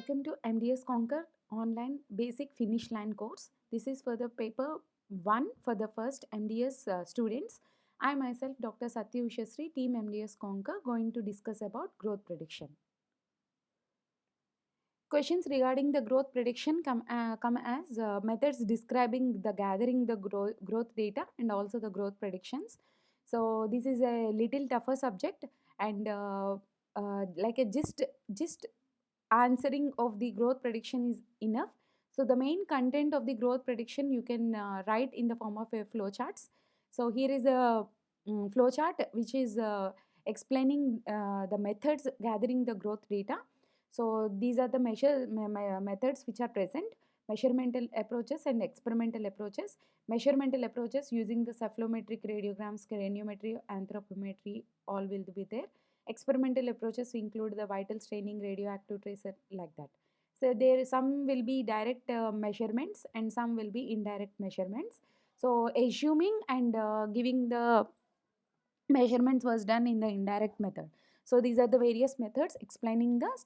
Welcome to MDS Conquer online basic finish line course. This is for the paper 1 for the first MDS students. I myself, Dr. Satya Ushasri, team MDS Conquer, going to discuss about growth prediction. Questions regarding the growth prediction come as methods describing the gathering the growth data and also the growth predictions. So this is a little tougher subject and like a just answering of the growth prediction is enough. So the main content of the growth prediction you can write in the form of a flow charts. So here is a flow chart which is explaining the methods gathering the growth data. So these are the methods which are present: measuremental approaches and experimental approaches. Measuremental approaches using the cephalometric radiograms, craniometry, anthropometry, all will be there. Experimental approaches include the vital staining, radioactive tracer, like that. So there some will be direct measurements and some will be indirect measurements. So assuming and giving the measurements was done in the indirect method. So these are the various methods explaining the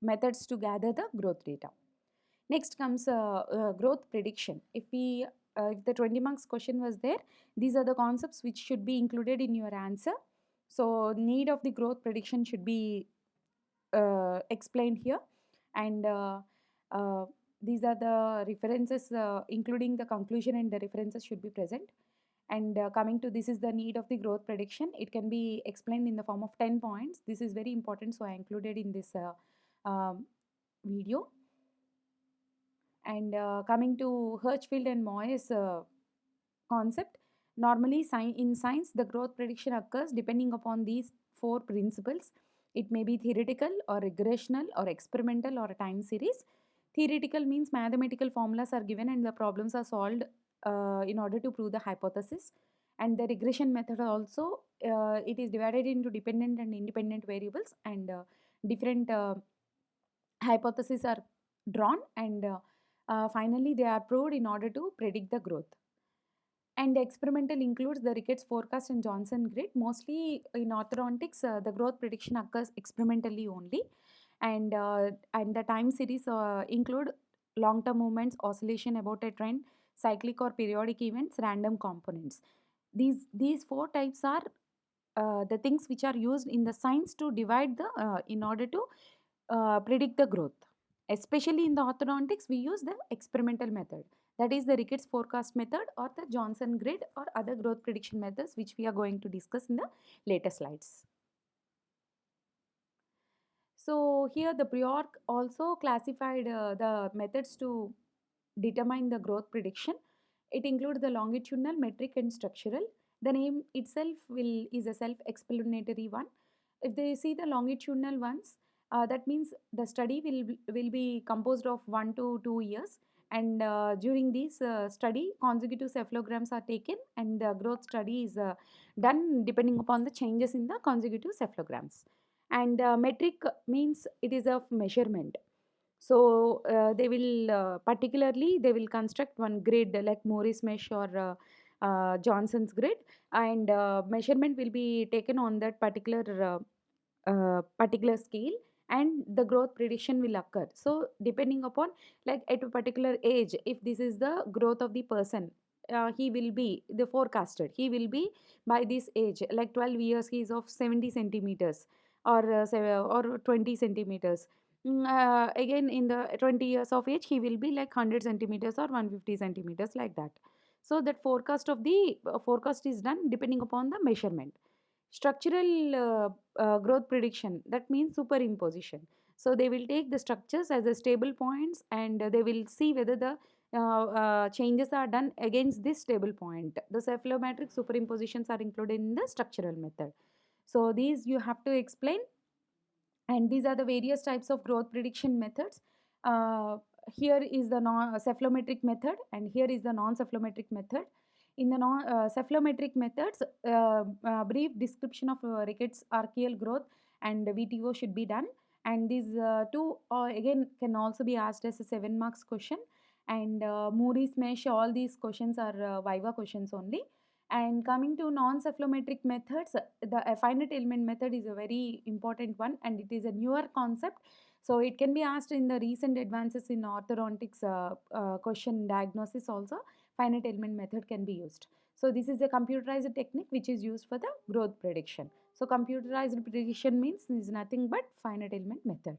methods to gather the growth data. Next comes growth prediction. If the 20 marks question was there, these are the concepts which should be included in your answer. So need of the growth prediction should be explained here, and uh, these are the references including the conclusion and the references should be present. And coming to this is the need of the growth prediction. It can be explained in the form of 10 points. This is very important, so I included in this um, video. And coming to Hirschfield and Moyes concept, normally in science the growth prediction occurs depending upon these four principles. It may be theoretical or regressional or experimental or a time series. Theoretical means mathematical formulas are given and the problems are solved in order to prove the hypothesis. And the regression method also, it is divided into dependent and independent variables, and different hypotheses are drawn, and finally they are proved in order to predict the growth. And the experimental includes the Ricketts forecast and Johnson grid. Mostly in orthodontics, the growth prediction occurs experimentally only, and the time series include long-term movements, oscillation about a trend, cyclic or periodic events, random components. These four types are the things which are used in the science to divide the in order to predict the growth. Especially in the orthodontics, we use the experimental method, that is the Ricketts forecast method or the Johnson grid or other growth prediction methods which we are going to discuss in the later slides. So here the Bjork also classified the methods to determine the growth prediction. It includes the longitudinal, metric and structural. The name itself is a self-explanatory one. If they see the longitudinal ones, that means the study will be composed of 1 to 2 years, and during this study consecutive cephalograms are taken and the growth study is done depending upon the changes in the consecutive cephalograms. And metric means it is of measurement. So they will particularly they will construct one grid like Morris mesh or Johnson's grid, and measurement will be taken on that particular scale, and the growth prediction will occur. So depending upon, like at a particular age, if this is the growth of the person, he will be the forecasted, he will be by this age like 12 years he is of 70 centimeters or 20 centimeters. Again in the 20 years of age he will be like 100 centimeters or 150 centimeters, like that. So that forecast of the forecast is done depending upon the measurement. Structural growth prediction, that means superimposition. So they will take the structures as a stable points, and they will see whether the changes are done against this stable point. The cephalometric superimpositions are included in the structural method. So these you have to explain, and these are the various types of growth prediction methods. Here is the cephalometric method, and here is the non-cephalometric method. In the cephalometric methods, brief description of Ricketts archaeal growth and VTO should be done, and these two again can also be asked as a 7 marks question. And Moore's mesh, all these questions are viva questions only. And coming to non-cephalometric methods, the finite element method is a very important one, and it is a newer concept. So it can be asked in the recent advances in orthodontics question diagnosis also, finite element method can be used. So this is a computerized technique which is used for the growth prediction. So computerized prediction means is nothing but finite element method.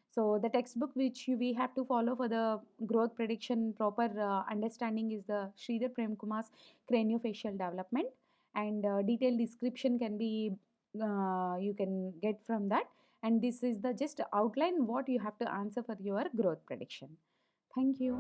So the textbook which we have to follow for the growth prediction proper understanding is the Sridhar Prem Kumar's craniofacial development, and detailed description can be you can get from that, and this is the just outline what you have to answer for your growth prediction. Thank you.